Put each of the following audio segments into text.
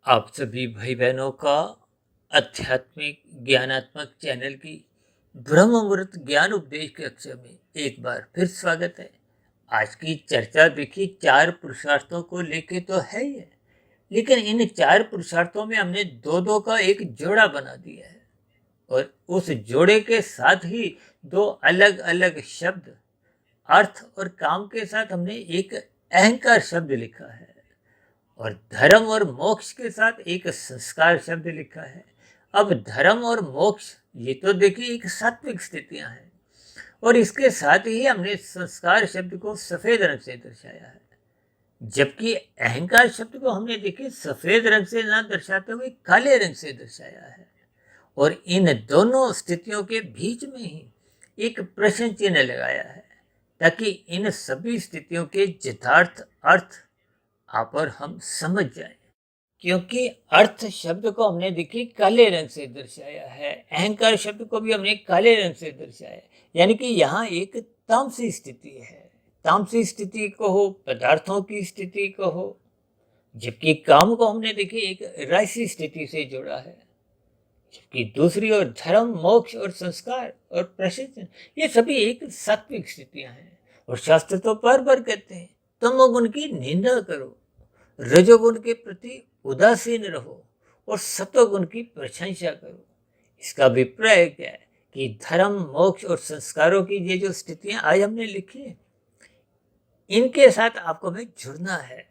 आप सभी भाई बहनों का आध्यात्मिक ज्ञानात्मक चैनल की ब्रह्म मुहूर्त ज्ञान उपदेश कक्षा में एक बार फिर स्वागत है। आज की चर्चा देखिए चार पुरुषार्थों को लेके तो है ही है, लेकिन इन चार पुरुषार्थों में हमने दो दो का एक जोड़ा बना दिया है और उस जोड़े के साथ ही दो अलग अलग शब्द अर्थ और काम के साथ हमने एक अहंकार शब्द लिखा है और धर्म और मोक्ष के साथ एक संस्कार शब्द लिखा है। अब धर्म और मोक्ष ये तो देखिए एक सात्विक स्थितियां हैं और इसके साथ ही हमने संस्कार शब्द को सफेद रंग से दर्शाया है, जबकि अहंकार शब्द को हमने देखिए सफेद रंग से ना दर्शाते हुए काले रंग से दर्शाया है। और इन दोनों स्थितियों के बीच में ही एक प्रश्न चिन्ह लगाया है ताकि इन सभी स्थितियों के यथार्थ अर्थ आप और हम समझ जाएं। क्योंकि अर्थ शब्द को हमने देखिए काले रंग से दर्शाया है, अहंकार शब्द को भी हमने काले रंग से दर्शाया है, यानी कि यहाँ एक तामसी स्थिति है। तामसी स्थिति को हो, पदार्थों की स्थिति को हो, जबकि काम को हमने देखिए एक राशि स्थिति से जोड़ा है। जबकि दूसरी ओर धर्म, मोक्ष और संस्कार और प्रशिक्षण ये सभी एक सात्विक स्थितियां हैं। और शास्त्र तो बार बार कहते हैं तमोगुण की निंदा करो, रजोगुण के प्रति उदासीन रहो और सतोगुण की प्रशंसा करो। इसका अभिप्राय क्या है कि धर्म, मोक्ष और संस्कारों की ये जो स्थितियां आज हमने लिखी है, इनके साथ आपको हमें जुड़ना है।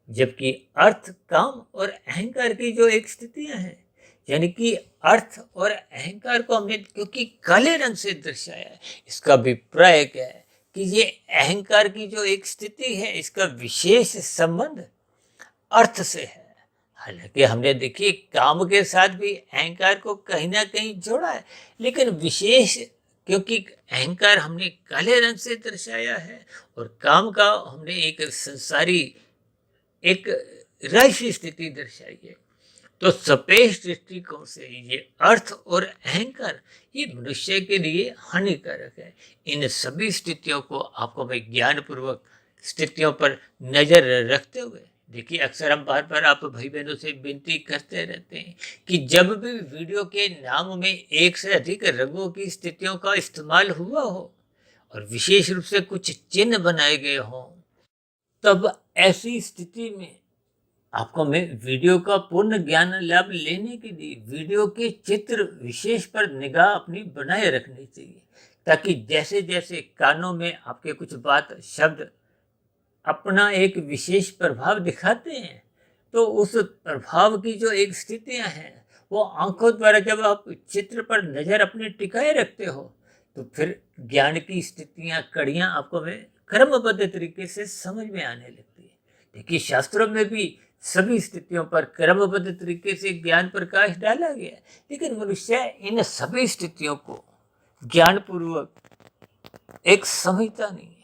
जबकि अर्थ, काम और अहंकार की जो एक स्थितियां हैं, यानी कि अर्थ और अहंकार को हमने क्योंकि काले रंग से दर्शाया है, इसका अभिप्राय क्या है कि ये अहंकार की जो एक स्थिति है, इसका विशेष संबंध अर्थ से है। हालांकि हमने देखिए काम के साथ भी अहंकार को कहीं ना कहीं जोड़ा है, लेकिन विशेष क्योंकि अहंकार हमने काले रंग से दर्शाया है और काम का हमने एक संसारी एक राशि स्थिति दर्शाई है। तो सपेश दृष्टिकोण से ये अर्थ और अहंकार ये मनुष्य के लिए हानिकारक है। इन सभी स्थितियों को आपको मैं ज्ञान पूर्वक स्थितियों पर नजर रखते हुए देखिए, अक्सर हम बार बार आप भाई बहनों से विनती करते रहते हैं कि जब भी वीडियो के नाम में एक से अधिक रंगों की स्थितियों का इस्तेमाल हुआ हो और विशेष रूप से कुछ चिन्ह बनाए गए हों, तब ऐसी स्थिति में आपको मैं वीडियो का पूर्ण ज्ञान लाभ लेने के लिए वीडियो के चित्र विशेष पर निगाह अपनी बनाए रखनी चाहिए, ताकि जैसे जैसे कानों में आपके कुछ बात शब्द अपना एक विशेष प्रभाव दिखाते हैं, तो उस प्रभाव की जो एक स्थितियां हैं वो आंखों द्वारा जब आप चित्र पर नजर अपनी टिकाए रखते हो, तो फिर ज्ञान की स्थितियां, कड़ियां आपको में क्रमबद्ध तरीके से समझ में आने लगती है। देखिए, शास्त्रों में भी सभी स्थितियों पर क्रमबद्ध तरीके से ज्ञान प्रकाश डाला गया है, लेकिन मनुष्य इन सभी स्थितियों को ज्ञान पूर्वक एक समझता नहीं है।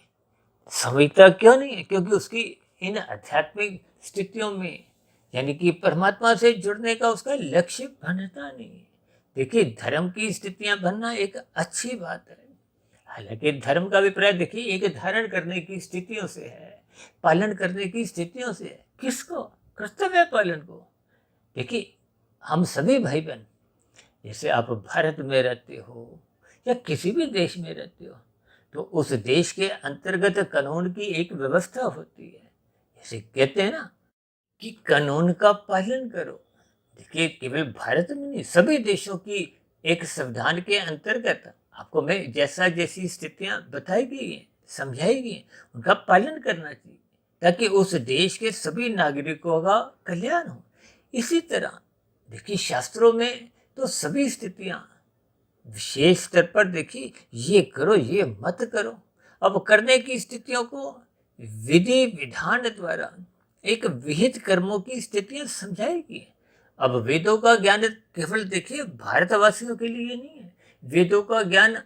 समझता क्यों नहीं है? क्योंकि उसकी इन आध्यात्मिक स्थितियों में यानी कि परमात्मा से जुड़ने का उसका लक्ष्य बनता नहीं है। देखिए, धर्म की स्थितियां बनना एक अच्छी बात है। हालांकि धर्म का अभिप्राय देखिए एक धारण करने की स्थितियों से है, पालन करने की स्थितियों से है। किसको? कर्तव्य पालन को। देखिए, हम सभी भाई बहन, जैसे आप भारत में रहते हो या किसी भी देश में रहते हो, तो उस देश के अंतर्गत कानून की एक व्यवस्था होती है। जैसे कहते हैं ना कि कानून का पालन करो। देखिए, केवल भारत में नहीं, सभी देशों की एक संविधान के अंतर्गत आपको मैं जैसी स्थितियां बताई गई हैं, समझाई गई हैं, उनका पालन करना चाहिए, ताकि उस देश के सभी नागरिकों का कल्याण हो। इसी तरह देखिए, शास्त्रों में तो सभी स्थितियां विशेष स्तर पर देखिए ये करो, ये मत करो। अब करने की स्थितियों को विधि विधान द्वारा एक विहित कर्मों की स्थितियां समझाएगी। अब वेदों का ज्ञान केवल देखिए भारतवासियों के लिए नहीं है, वेदों का ज्ञान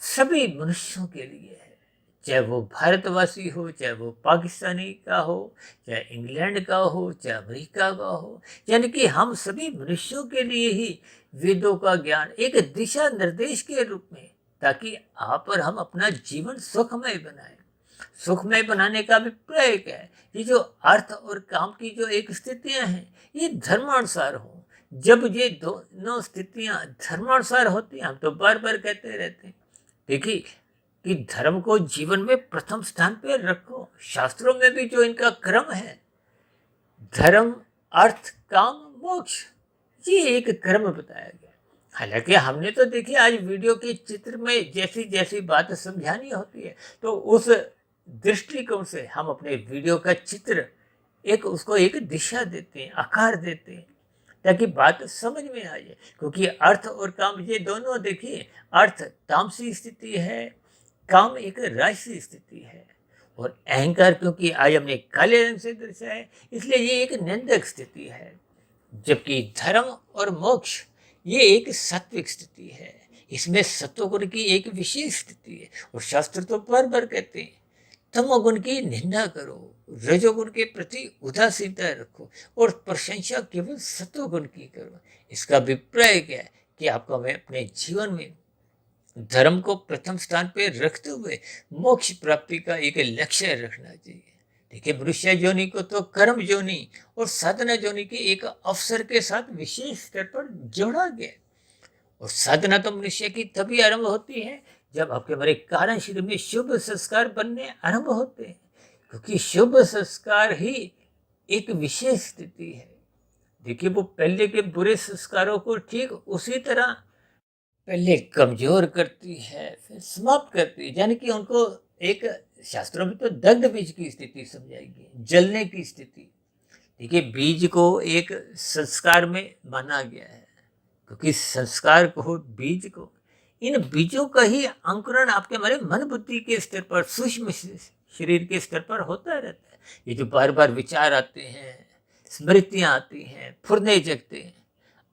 सभी मनुष्यों के लिए है। चाहे वो भारतवासी हो, चाहे वो पाकिस्तानी का हो, चाहे इंग्लैंड का हो, चाहे अमेरिका का हो, यानी कि हम सभी मनुष्यों के लिए ही वेदों का ज्ञान एक दिशा निर्देश के रूप में, ताकि आप और हम अपना जीवन सुखमय बनाएं। सुखमय बनाने का अभिप्राय क्या है? ये जो अर्थ और काम की जो एक स्थितियां हैं, ये धर्मानुसार हो। जब ये दोनों स्थितियां धर्मानुसार होती हैं, हम तो बार बार कहते रहते हैं, देखिए कि धर्म को जीवन में प्रथम स्थान पर रखो। शास्त्रों में भी जो इनका क्रम है, धर्म, अर्थ, काम, मोक्ष, ये एक क्रम बताया गया। हालांकि हमने तो देखिए आज वीडियो के चित्र में जैसी जैसी बात समझानी होती है, तो उस दृष्टिकोण से हम अपने वीडियो का चित्र उसको एक दिशा देते हैं, आकार देते हैं, ताकि बात समझ में आ जाए। क्योंकि अर्थ और काम ये दोनों देखिए, अर्थ तामसी स्थिति है, काम एक राजसी स्थिति है, और अहंकार क्योंकि आज हमने काले रंग से दर्शाया है, इसलिए ये एक निंदक स्थिति है। जबकि धर्म और मोक्ष ये एक सात्विक स्थिति है, इसमें सत्वगुण की एक विशेष स्थिति है। और शास्त्र तो बार बार कहते हैं, तमोगुण की निंदा करो, रजोगुण के प्रति उदासीनता रखो, और प्रशंसा केवल सत्वगुण की करो। इसका अभिप्राय क्या है कि आपको हमें अपने जीवन में धर्म को प्रथम स्थान पर रखते हुए मोक्ष प्राप्ति का एक लक्ष्य रखना चाहिए। देखिए, मनुष्य योनि को तो कर्म योनि और साधना योनि के एक अवसर के साथ विशेष स्तर पर जोड़ा गया। और साधना तो मनुष्य की तभी आरंभ होती है जब आपके हमारे कारण शरीर में शुभ संस्कार बनने आरंभ होते हैं, क्योंकि शुभ संस्कार ही एक विशेष स्थिति है। देखिए, वो पहले के बुरे संस्कारों को ठीक उसी तरह पहले कमजोर करती है, फिर समाप्त करती है। यानी कि उनको एक शास्त्रों में तो दग्ध बीज की स्थिति समझाएगी, जलने की स्थिति। देखिए, बीज को एक संस्कार में माना गया है, क्योंकि संस्कार को, बीज को, इन बीजों का ही अंकुरण आपके हमारे मन बुद्धि के स्तर पर, सूक्ष्म शरीर के स्तर पर होता रहता है। ये जो बार बार विचार आते हैं, स्मृतियां आती हैं, फुरने जगते हैं।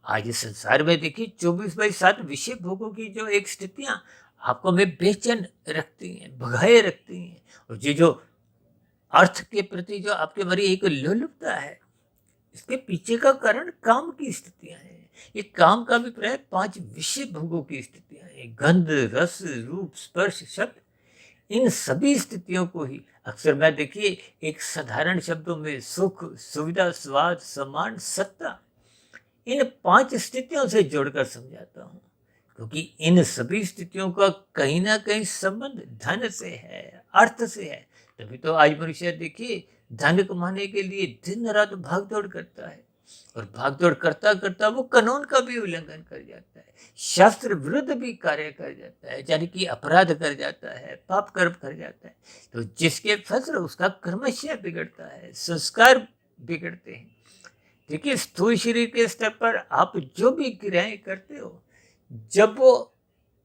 आज इस संसार में देखिए 24/7 विषय भोगों की जो एक स्थितियां आपको में बेचैन रखती हैं, भगाए रखती हैं। और ये जो अर्थ के प्रति जो आपके भरी एक लोलुपता है, इसके पीछे का कारण काम की स्थितियां हैं। ये काम का अभिप्राय 5 विषय भोगों की स्थितियां हैं, गंध, रस, रूप, स्पर्श, शब्द। इन सभी स्थितियों को ही अक्सर मैं देखिए एक साधारण शब्दों में सुख, सुविधा, स्वाद, सम्मान, सत्ता, इन 5 स्थितियों से जोड़कर समझाता हूँ, क्योंकि इन सभी स्थितियों का कहीं ना कहीं संबंध धन से है, अर्थ से है। तभी तो आज मनुष्य देखिए धन कमाने के लिए दिन रात भागदौड़ करता है, और भागदौड़ करता करता वो कानून का भी उल्लंघन कर जाता है, शास्त्र विरुद्ध भी कार्य कर जाता है, यानी कि अपराध कर जाता है, पाप कर्म कर जाता है। तो जिसके फलस्वरूप उसका कर्मशय बिगड़ता है, संस्कार बिगड़ते हैं। देखिए, स्थूल शरीर के स्तर पर आप जो भी क्रियाएं करते हो, जब वो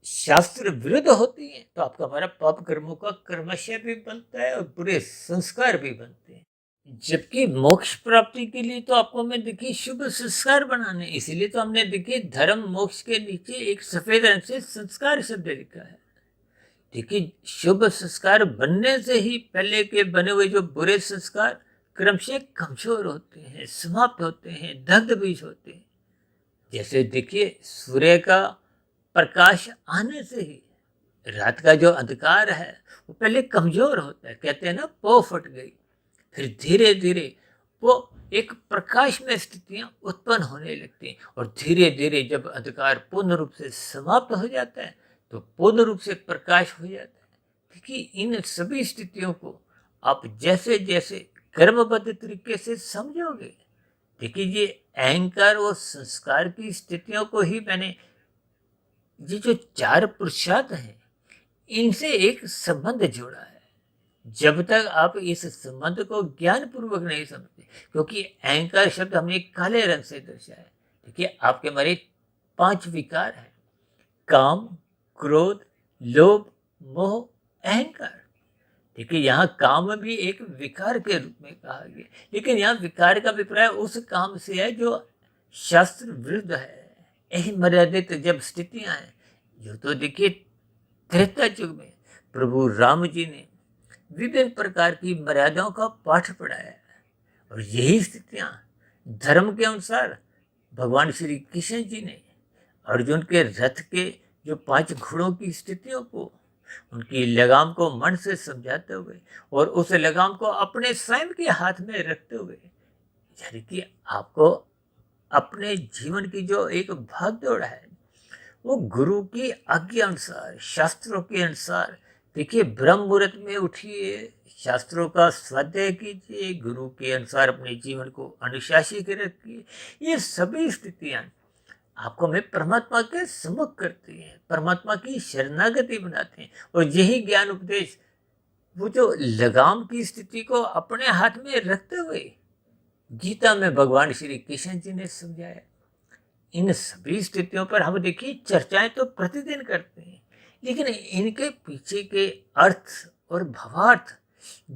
शास्त्र विरुद्ध होती हैं, तो आपका हमारा पाप कर्मों का कर्मशय भी बनता है और बुरे संस्कार भी बनते हैं। जबकि मोक्ष प्राप्ति के लिए तो आपको मैं देखिए शुभ संस्कार बनाने, इसीलिए तो हमने देखिए धर्म मोक्ष के नीचे एक सफेद रंग से संस्कार शब्द लिखा है। देखिए, शुभ संस्कार बनने से ही पहले के बने हुए जो बुरे संस्कार क्रमशः कमजोर होते हैं, समाप्त होते हैं, दग्ध बीज होते हैं। जैसे देखिए, सूर्य का प्रकाश आने से ही रात का जो अंधकार है वो पहले कमजोर होता है, कहते हैं ना, पौ फट गई। फिर धीरे धीरे वो एक प्रकाश में स्थितियां उत्पन्न होने लगती हैं, और धीरे धीरे जब अंधकार पूर्ण रूप से समाप्त हो जाता है तो पूर्ण रूप से प्रकाश हो जाता है। क्योंकि इन सभी स्थितियों को आप जैसे जैसे कर्मबद्ध तरीके से समझोगे, देखिए ये अहंकार और संस्कार की स्थितियों को ही मैंने, ये जो 4 पुरुषार्थ हैं, इनसे एक संबंध जोड़ा है। जब तक आप इस संबंध को ज्ञान पूर्वक नहीं समझते, क्योंकि अहंकार शब्द हमने काले रंग से दर्शाया है। देखिए, आपके हमारे 5 विकार हैं, काम, क्रोध, लोभ, मोह, अहंकार। देखिए, यहाँ काम भी एक विकार के रूप में कहा गया, लेकिन यहाँ विकार का अभिप्राय उस काम से है जो शास्त्र विरुद्ध है। यही मर्यादित जब स्थितियां हैं, जो तो देखिए त्रेता युग में प्रभु राम जी ने विभिन्न प्रकार की मर्यादाओं का पाठ पढ़ाया है, और यही स्थितियां धर्म के अनुसार भगवान श्री कृष्ण जी ने अर्जुन के रथ के जो 5 घोड़ों की स्थितियों को उनकी लगाम को मन से समझाते हुए और उस लगाम को अपने स्वयं के हाथ में रखते हुए, यानी कि आपको अपने जीवन की जो एक भागदौड़ है वो गुरु की आज्ञा अनुसार, शास्त्रों के अनुसार, देखिए ब्रह्म मुहूर्त में उठिए, शास्त्रों का स्वाध्याय कीजिए, गुरु के अनुसार अपने जीवन को अनुशासित रखिए। ये सभी स्थितियां आपको में परमात्मा के सम्मुख करती हैं, परमात्मा की शरणागति बनाते हैं। और यही ज्ञान उपदेश वो जो लगाम की स्थिति को अपने हाथ में रखते हुए गीता में भगवान श्री कृष्ण जी ने समझाया। इन सभी स्थितियों पर हम देखिए चर्चाएं तो प्रतिदिन करते हैं, लेकिन इनके पीछे के अर्थ और भावार्थ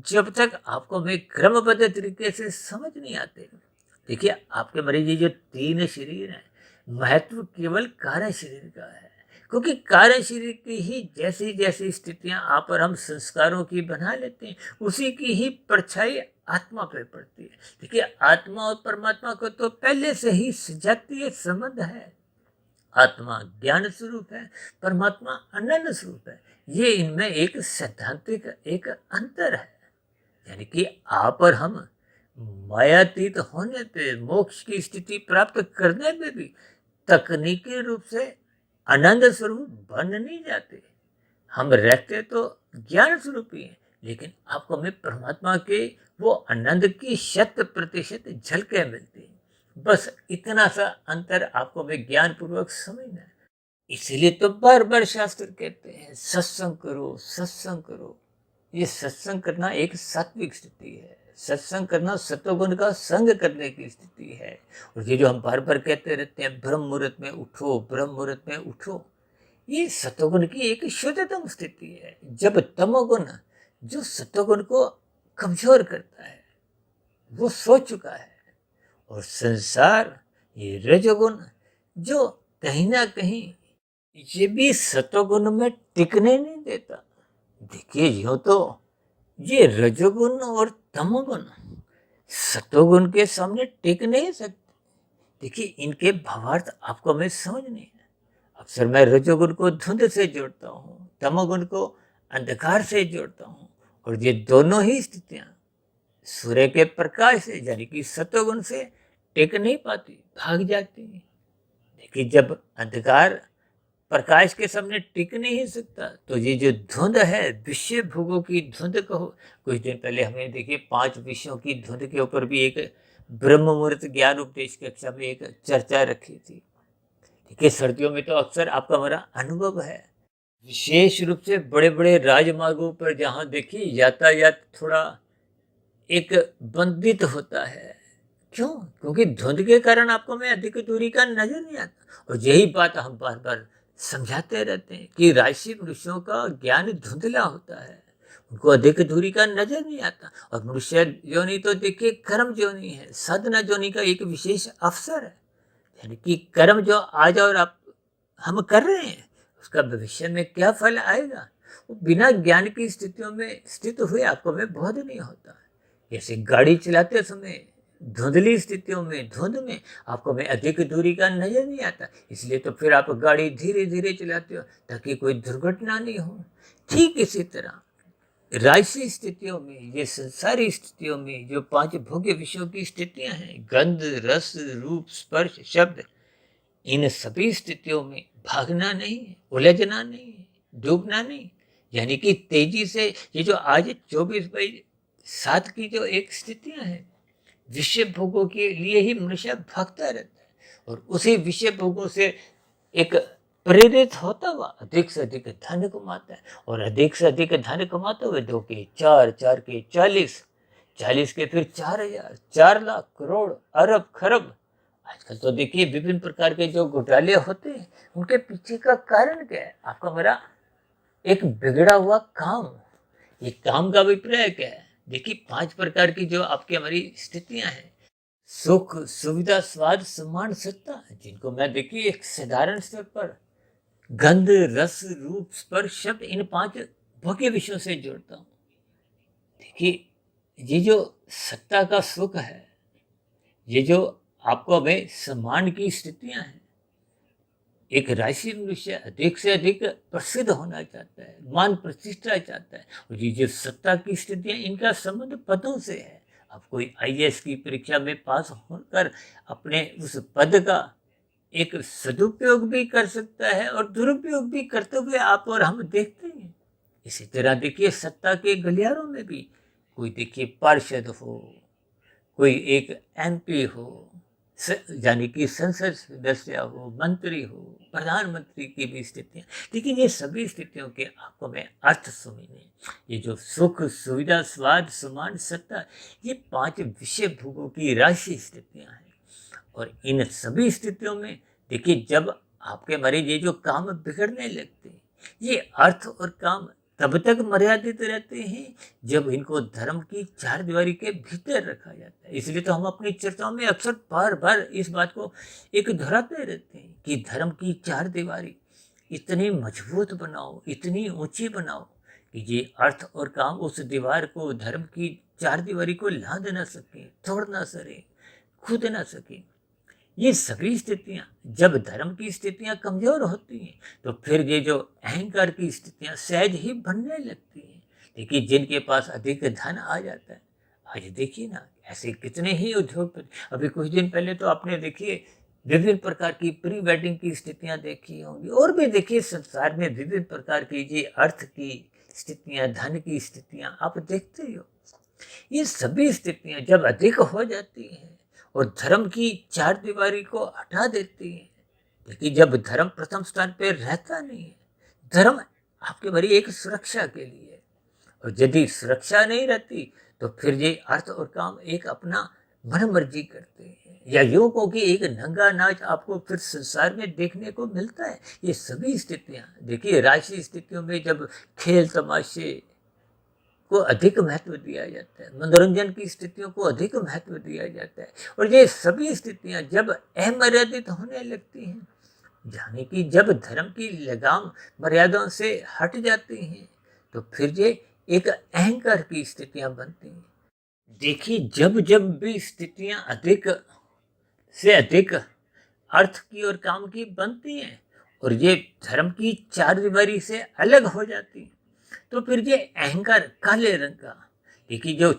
जब तक आपको में क्रमबद्ध तरीके से समझ नहीं आते। देखिए आपके मरीज जो 3 शरीर हैं, महत्व केवल कार्य शरीर का है, क्योंकि कार्य शरीर की ही जैसी जैसी स्थितियां आप और हम संस्कारों की बना लेते हैं, उसी की ही परछाई आत्मा पे पड़ती है। देखिए आत्मा और परमात्मा को तो पहले से ही सजातीय संबंध है। आत्मा ज्ञान स्वरूप है, परमात्मा आनंद स्वरूप है। ये इनमें एक सैद्धांतिक एक अंतर है। यानी कि आप और हम मायातीत होने पे, मोक्ष की स्थिति प्राप्त करने में भी तकनीकी रूप से आनंद स्वरूप बन नहीं जाते। हम रहते तो ज्ञान स्वरूप ही हैं, लेकिन आपको हमें परमात्मा के वो आनंद की 100% झलकें मिलती हैं। बस इतना सा अंतर आपको हमें ज्ञान पूर्वक समझना है। इसीलिए तो बार बार शास्त्र कहते हैं सत्संग करो, सत्संग करो। ये सत्संग करना एक सात्विक स्थिति है, सत्संग करना सत्वगुण का संग करने की स्थिति है। और ये जो हम बार बार कहते रहते हैं ब्रह्म मुहूर्त में उठो, ब्रह्म मुहूर्त में उठो, ये सत्वगुण की एक शुद्धतम स्थिति है। जब तमोगुण जो सत्वगुण को कमजोर करता है वो सो चुका है, और संसार ये रजोगुण जो कहीं ना कहीं ये भी सत्वगुण में टिकने नहीं देता। देखिए यूं तो ये रजोगुण और तमोगुण सत्वगुण के सामने टिक नहीं सकते। देखिए इनके भावार्थ आपको मैं समझ नहीं है। अक्सर मैं रजोगुण को धुंध से जोड़ता हूँ, तमोगुण को अंधकार से जोड़ता हूँ, और ये दोनों ही स्थितियां सूर्य के प्रकाश से यानी कि सत्वगुण से टिक नहीं पाती, भाग जाती। देखिए जब अंधकार प्रकाश के सामने टिक नहीं सकता तो ये जो धुंध है, विषय भोगों की धुंध कहो। कुछ दिन पहले हमने देखिए 5 विषयों की धुंध के ऊपर भी एक ब्रह्म मुहूर्त ज्ञान उपदेश कक्षा में एक चर्चा रखी थी। देखिए सर्दियों में तो अक्सर आपका हमारा अनुभव है, विशेष रूप से बड़े बड़े राजमार्गों पर जहाँ देखिए यातायात थोड़ा एक बंदित होता है। क्यों? क्योंकि धुंध के कारण आपको में अधिक दूरी का नजर नहीं आता। और यही बात हम बार बार समझाते रहते हैं कि राशि मनुष्यों का ज्ञान धुंधला होता है, उनको अधिक दूरी का नजर नहीं आता। और मनुष्य योनि तो देखिए कर्म योनि है, साधना योनि का एक विशेष अवसर है। यानी कि कर्म जो आज और आप हम कर रहे हैं उसका भविष्य में क्या फल आएगा, वो बिना ज्ञान की स्थितियों में स्थित हुए आपको में बोध नहीं होता। जैसे गाड़ी चलाते समय धुंधली स्थितियों में, धुंध में आपको में अधिक दूरी का नजर नहीं आता, इसलिए तो फिर आप गाड़ी धीरे धीरे चलाते हो ताकि कोई दुर्घटना नहीं हो। ठीक इसी तरह राजसी स्थितियों में, ये संसारी स्थितियों में जो 5 भोग्य विषयों की स्थितियां हैं, गंध, रस, रूप, स्पर्श, शब्द, इन सभी स्थितियों में भागना नहीं है, उलझना नहीं है, डूबना नहीं। यानी कि तेजी से ये जो आज 24/7 की जो एक स्थितियां हैं, विषय भोगों के लिए ही मनुष्य भागता रहता है, और उसी विषय भोगों से एक प्रेरित होता हुआ अधिक से अधिक धन कमाता है, और अधिक से अधिक धन कमाते हुए 2 के 4, 4 के 40, 40 के फिर 4,000, 4 लाख, करोड़, अरब, खरब। आजकल तो देखिए विभिन्न प्रकार के जो घोटाले होते हैं उनके पीछे का कारण क्या है? आपका मेरा एक बिगड़ा हुआ काम। ये काम का अभिप्राय क्या है? देखिए 5 प्रकार की जो आपकी हमारी स्थितियां हैं, सुख, सुविधा, स्वाद, सम्मान, सत्ता, जिनको मैं देखिए एक साधारण स्तर पर गंध, रस, रूप, स्पर्श, शब्द, इन 5 भोग्य विषयों से जोड़ता हूँ। देखिए ये जो सत्ता का सुख है, ये जो आपको हमें सम्मान की स्थितियां हैं, एक राशि मनुष्य अधिक से अधिक प्रसिद्ध होना चाहता है, मान प्रतिष्ठा चाहता है, और ये जो सत्ता की स्थितियां, इनका संबंध पदों से है। अब कोई आईएएस की परीक्षा में पास होकर अपने उस पद का एक सदुपयोग भी कर सकता है और दुरुपयोग भी करते हुए आप और हम देखते हैं। इसी तरह देखिए सत्ता के गलियारों में भी कोई देखिए पार्षद हो, कोई एक एमपी हो, यानी कि संसद सदस्य हो, मंत्री हो, प्रधानमंत्री की भी स्थितियां। लेकिन ये सभी स्थितियों के आंखों में अर्थ शून्य है। ये जो सुख, सुविधा, स्वाद, सम्मान, सत्ता, ये 5 विषय भोगों की राशि स्थितियां हैं। और इन सभी स्थितियों में देखिए जब आपके मरीज ये जो काम बिगड़ने लगते हैं, ये अर्थ और काम तब तक मर्यादित रहते हैं जब इनको धर्म की 4 दीवारी के भीतर रखा जाता है। इसलिए तो हम अपनी चर्चाओं में अक्सर बार बार इस बात को एक दोहराते रहते हैं कि धर्म की 4 दीवारी इतनी मजबूत बनाओ, इतनी ऊंची बनाओ कि ये अर्थ और काम उस दीवार को, धर्म की 4 दीवारी को लांघ ना सके, तोड़ ना सके, कूद ना सके। ये सभी स्थितियां, जब धर्म की स्थितियां कमजोर होती हैं तो फिर ये जो अहंकार की स्थितियां सहज ही बनने लगती हैं। देखिए जिनके पास अधिक धन आ जाता है, आज देखिए ना ऐसे कितने ही उद्योगपति। अभी कुछ दिन पहले तो आपने देखिए विभिन्न प्रकार की प्री वेडिंग की स्थितियां देखी होंगी, और भी देखिए संसार में विभिन्न प्रकार की ये अर्थ की स्थितियां, धन की स्थितियां आप देखते ही हो। ये सभी स्थितियां जब अधिक हो जाती हैं और धर्म की 4 दीवारी को हटा देती हैं, देखिए जब धर्म प्रथम स्थान पर रहता नहीं है, धर्म आपके भरी एक सुरक्षा के लिए है, और यदि सुरक्षा नहीं रहती तो फिर ये अर्थ और काम एक अपना मन मर्जी करते हैं, या यूं को कि एक नंगा नाच आपको फिर संसार में देखने को मिलता है। ये सभी स्थितियां देखिए राशि स्थितियों में जब खेल तमाशे को अधिक महत्व दिया जाता है, मनोरंजन की स्थितियों को अधिक महत्व दिया जाता है, और ये सभी स्थितियां जब अमर्यादित होने लगती हैं, यानी कि जब धर्म की लगाम मर्यादाओं से हट जाती हैं, तो फिर ये एक अहंकार की स्थितियां बनती हैं। देखिए जब जब भी स्थितियां अधिक से अधिक अर्थ की और काम की बनती हैं और ये धर्म की 4 दीवारी से अलग हो जाती हैं, तो फिर ये अहंकार काले रंग का, देखिए जो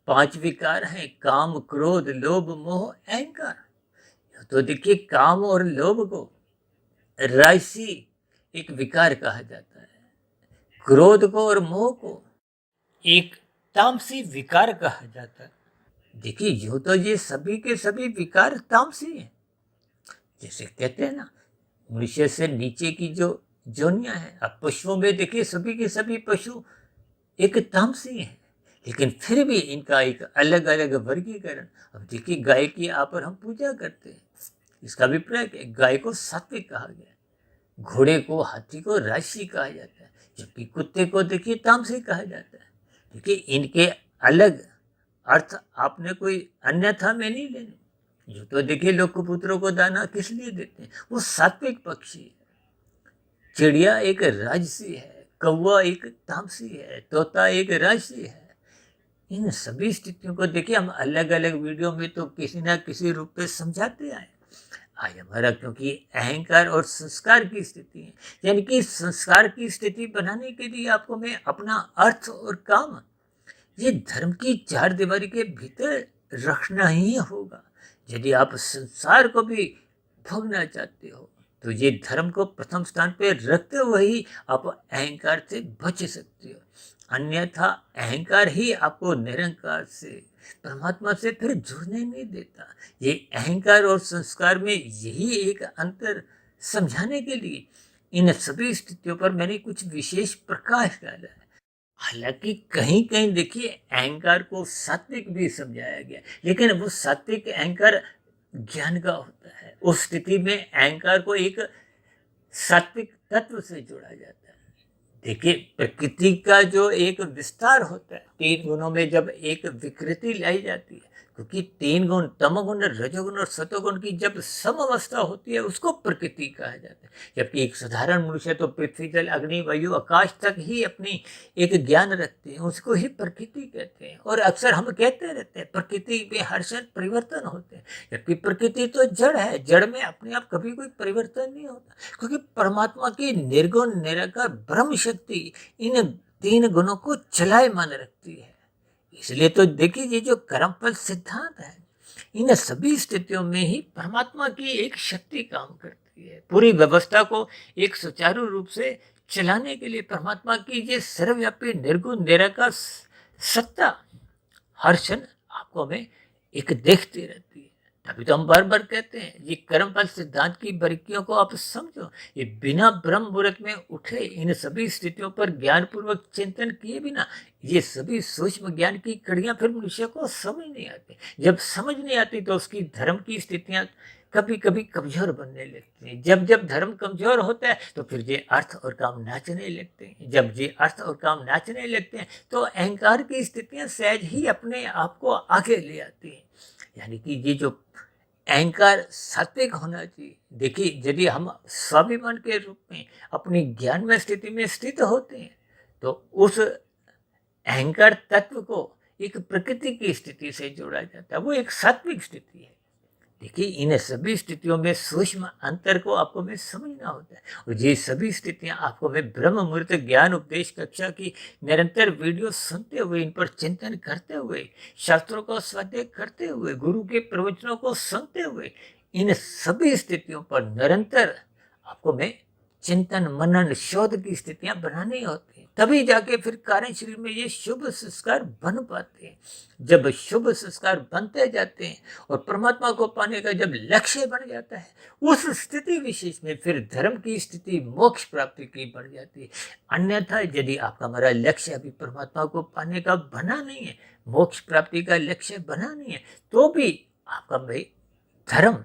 5 विकार हैं, काम, क्रोध, लोभ, मोह, अहंकार, तो देखिए काम और लोभ को राशि एक विकार कहा जाता है, क्रोध को और मोह को एक तामसी विकार कहा जाता है। देखिए यूं तो ये सभी के सभी विकार तामसी हैं। जैसे कहते हैं ना, मनुष्य से नीचे की जो जोनियां हैं, अब पशुओं में देखिए सभी के सभी पशु एक तामसी हैं, लेकिन फिर भी इनका एक अलग अलग वर्गीकरण। अब देखिए गाय की आप और हम पूजा करते हैं, इसका अभिप्राय है गाय को सात्विक कहा गया, घोड़े को, हाथी को राशि कहा जाता है, जबकि कुत्ते को देखिए तामसी कहा जाता है। देखिए इनके अलग अर्थ आपने कोई अन्यथा में नहीं लेने। जो तो देखिए लोग कबूतरों को दाना किस लिए देते हैं, वो सात्विक पक्षी है, चिड़िया एक राजसी है, कौवा एक तामसी है, तोता एक राजसी है। इन सभी स्थितियों को देखिए हम अलग अलग वीडियो में तो किसी ना किसी रूप में समझाते आए। आज हमारा क्योंकि अहंकार और संस्कार की स्थिति है, यानी कि संस्कार की स्थिति बनाने के लिए आपको मैं अपना अर्थ और काम ये धर्म की 4 दीवारी के भीतर रखना ही होगा। यदि आप संसार को भी भोगना चाहते हो तो ये धर्म को प्रथम स्थान पर रखते हुए ही आप अहंकार से बच सकते हो, अन्यथा अहंकार ही आपको निरंकार से, परमात्मा से फिर जुड़ने नहीं देता। ये अहंकार और संस्कार में यही एक अंतर समझाने के लिए इन सभी स्थितियों पर मैंने कुछ विशेष प्रकाश डाला है। हालांकि कहीं कहीं देखिए अहंकार को सात्विक भी समझाया गया, लेकिन वो सात्विक अहंकार ज्ञान का होता है। उस स्थिति में अहंकार को एक सात्विक तत्व से जोड़ा जाता है। देखिए प्रकृति का जो एक विस्तार होता है, 3 गुणों में जब एक विकृति लाई जाती है क्योंकि 3 गुण तमोगुण, रजोगुण और सतोगुण की जब सम अवस्था होती है उसको प्रकृति कहा जाता है। जबकि एक साधारण मनुष्य तो पृथ्वी, जल, अग्नि, वायु, आकाश तक ही अपनी एक ज्ञान रखते हैं, उसको ही प्रकृति कहते हैं। और अक्सर हम कहते रहते हैं प्रकृति में हर क्षण परिवर्तन होते हैं, जबकि प्रकृति तो जड़ है, जड़ में अपने आप कभी कोई परिवर्तन नहीं होता, क्योंकि परमात्मा की निर्गुण निराकार ब्रह्म शक्ति इन 3 गुणों को चलायमान रखती है। इसलिए तो देखिए, ये जो कर्मफल सिद्धांत है, इन सभी स्थितियों में ही परमात्मा की एक शक्ति काम करती है। पूरी व्यवस्था को एक सुचारू रूप से चलाने के लिए परमात्मा की ये सर्वव्यापी निर्गुण निराकार सत्ता हर क्षण आपको हमें एक देखती रहती है। तभी तो हम बार बार कहते हैं ये कर्मफल सिद्धांत की बारीकियों को आप समझो। ये बिना ब्रह्म मुहूर्त में उठे इन सभी स्थितियों पर ज्ञान पूर्वक चिंतन किए बिना ये सभी सूक्ष्म ज्ञान की कड़ियां फिर मनुष्य को समझ नहीं आती। जब समझ नहीं आती तो उसकी धर्म की स्थितियां कभी कभी कमजोर बनने लगती हैं। जब जब धर्म कमजोर होता है तो फिर ये अर्थ और काम नाचने लगते हैं। जब ये अर्थ और काम नाचने लगते हैं तो अहंकार की स्थितियां सहज ही अपने आप को आगे ले आती हैं। यानी कि ये जो अहंकार सात्विक होना चाहिए। देखिए, यदि हम स्वाभिमान के रूप में अपनी ज्ञान में स्थिति में स्थित होते हैं तो उस अहंकार तत्व को एक प्रकृति की स्थिति से जोड़ा जाता है, वो एक सात्विक स्थिति है। देखिए, इन सभी स्थितियों में सूक्ष्म अंतर को आपको में समझना होता है। और ये सभी स्थितियां आपको में ब्रह्म मुहूर्त ज्ञान उपदेश कक्षा की निरंतर वीडियो सुनते हुए, इन पर चिंतन करते हुए, शास्त्रों का स्वाध्याय करते हुए, गुरु के प्रवचनों को सुनते हुए, इन सभी स्थितियों पर निरंतर आपको में चिंतन मनन शोध की स्थितियां बनानी होती हैं। तभी जाके फिर कार्य शरीर में ये शुभ संस्कार बन पाते हैं। जब शुभ संस्कार बनते जाते हैं और परमात्मा को पाने का जब लक्ष्य बन जाता है, उस स्थिति विशेष में फिर धर्म की स्थिति मोक्ष प्राप्ति की बढ़ जाती है। अन्यथा यदि आपका हमारा लक्ष्य अभी परमात्मा को पाने का बना नहीं है, मोक्ष प्राप्ति का लक्ष्य बना नहीं है, तो भी आपका भाई धर्म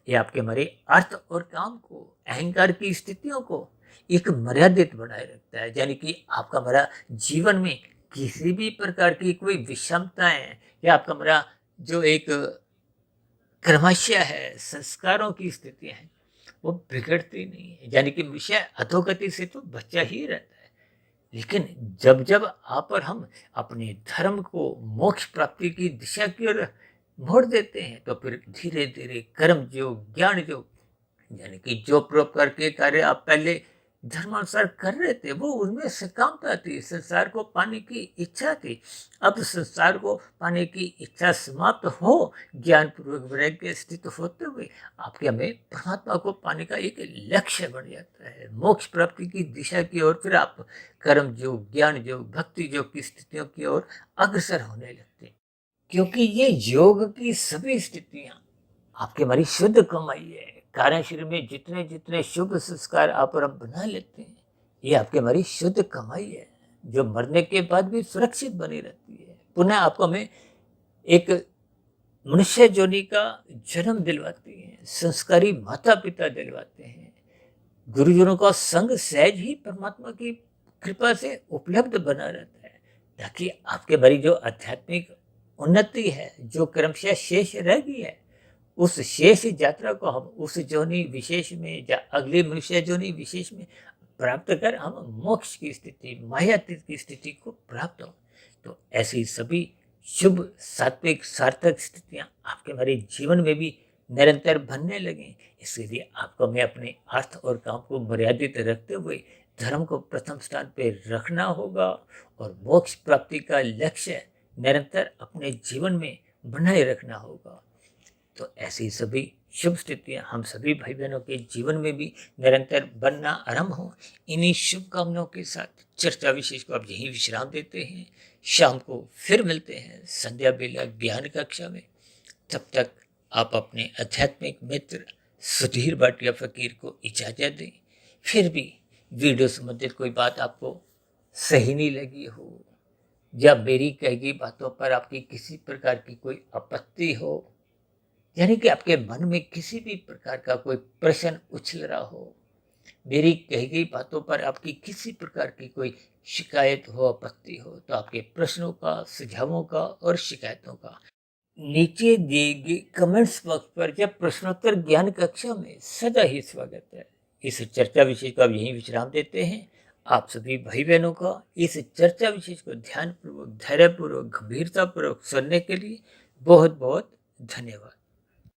ये आपके हमारे अर्थ और काम को, अहंकार की स्थितियों को एक मर्यादित बनाए रखता है। यानी कि आपका हमारा जीवन में किसी भी प्रकार की कोई विषमताएं या आपका हमारा जो एक क्रमशः है संस्कारों की स्थितियां हैं वो बिगड़ती नहीं है। यानी कि विषय अधोगति से तो बचा ही रहता है। लेकिन जब जब आप और हम अपने धर्म को मोक्ष प्राप्ति की दिशा की ओर मोड़ देते हैं तो फिर धीरे धीरे कर्म योग ज्ञान योग, यानी कि जो प्रकार के कार्य आप पहले धर्मानुसार कर रहे थे वो उनमें सकामता थी, संसार को पाने की इच्छा थी। अब संसार को पाने की इच्छा समाप्त हो, ज्ञान पूर्वक वैराग्य स्थित होते हुए आपके हमें परमात्मा को पाने का एक लक्ष्य बन जाता है, मोक्ष प्राप्ति की दिशा की ओर फिर आप कर्म योग ज्ञान योग भक्ति योग की स्थितियों की ओर अग्रसर होने लगते हैं। क्योंकि ये योग की सभी स्थितियां आपके हमारी शुद्ध कमाई है। कार्य शरीर में जितने जितने शुभ संस्कार आप और हम बना लेते हैं ये आपके हमारी शुद्ध कमाई है, जो मरने के बाद भी सुरक्षित बनी रहती है। पुनः आपको हमें एक मनुष्य जोनि का जन्म दिलवाती है, संस्कारी माता पिता दिलवाते हैं, गुरुजनों का संग सहज ही परमात्मा की कृपा से उपलब्ध बना रहता है, ताकि आपके हमारी जो आध्यात्मिक उन्नति है, जो क्रमशः शेष रह गई है, उस शेष यात्रा को हम उस जोनि विशेष में या अगले मनुष्य जोनि विशेष में प्राप्त कर हम मोक्ष की स्थिति मायातीत की स्थिति को प्राप्त हो। तो ऐसी सभी शुभ सात्विक सार्थक स्थितियां आपके हमारे जीवन में भी निरंतर बनने लगे। इसलिए आपको हमें अपने अर्थ और काम को मर्यादित रखते हुए धर्म को प्रथम स्थान पर रखना होगा और मोक्ष प्राप्ति का लक्ष्य निरंतर अपने जीवन में बनाए रखना होगा। तो ऐसी सभी शुभ स्थितियां हम सभी भाई बहनों के जीवन में भी निरंतर बनना आरंभ हो। इन्हीं शुभकामनाओं के साथ चर्चा विशेष को आप यहीं विश्राम देते हैं। शाम को फिर मिलते हैं संध्या बेला ज्ञान कक्षा में। तब तक आप अपने आध्यात्मिक मित्र सुधीर भाटिया फकीर को इजाज़त दें। फिर भी वीडियो संबंधित कोई बात आपको सही नहीं लगी हो या मेरी कही गई बातों पर आपकी किसी प्रकार की कोई आपत्ति हो, यानी कि आपके मन में किसी भी प्रकार का कोई प्रश्न उछल रहा हो, मेरी कही गई बातों पर आपकी किसी प्रकार की कोई शिकायत हो आपत्ति हो, तो आपके प्रश्नों का सुझावों का और शिकायतों का नीचे दिए गए कमेंट्स बॉक्स पर या प्रश्नोत्तर ज्ञान कक्षा में सदा ही स्वागत है। इस चर्चा विषय का अब यहीं विश्राम देते हैं। आप सभी भाई बहनों का इस चर्चा विशेष को ध्यानपूर्वक, धैर्यपूर्वक, गंभीरतापूर्वक सुनने के लिए बहुत बहुत धन्यवाद।